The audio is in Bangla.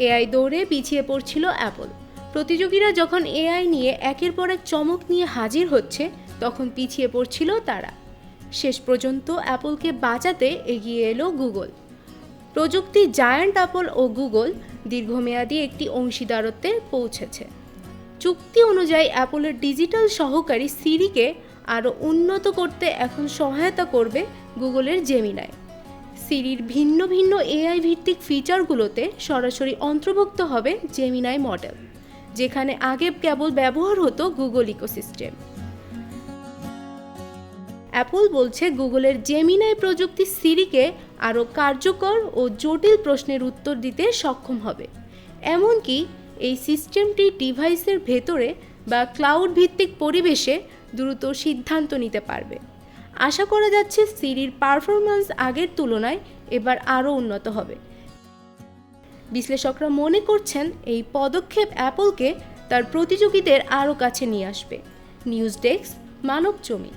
এআই দৌড়ে পিছিয়ে পড়ছিল অ্যাপল। প্রতিযোগীরা যখন এআই নিয়ে একের পর এক চমক নিয়ে হাজির হচ্ছে, তখন পিছিয়ে পড়ছিল তারা। শেষ পর্যন্ত অ্যাপলকে বাঁচাতে এগিয়ে এলো গুগল। প্রযুক্তি জায়ান্ট অ্যাপল ও গুগল দীর্ঘমেয়াদী একটি অংশীদারত্বে পৌঁছেছে। চুক্তি অনুযায়ী অ্যাপলের ডিজিটাল সহকারী সিরিকে আরও উন্নত করতে এখন সহায়তা করবে গুগলের জেমিনাই। সিরির ভিন্ন ভিন্ন এআই ভিত্তিক ফিচারগুলোতে সরাসরি অন্তর্ভুক্ত হবে জেমিনাই মডেল, যেখানে আগে কেবল ব্যবহার হতো গুগল ইকোসিস্টেম। অ্যাপল বলছে গুগলের জেমিনাই প্রযুক্তি সিরিকে আরও কার্যকর ও জটিল প্রশ্নের উত্তর দিতে সক্ষম হবে। এমনকি এই সিস্টেমটি ডিভাইসের ভেতরে বা ক্লাউড ভিত্তিক পরিবেশে দ্রুত সিদ্ধান্ত নিতে পারবে। আশা করা যাচ্ছে সিরির পারফরম্যান্স আগের তুলনায় এবার আরও উন্নত হবে। বিশ্লেষকরা মনে করছেন এই পদক্ষেপ অ্যাপলকে তার প্রতিযোগীদের আরও কাছে নিয়ে আসবে। News desk, Manabzamin.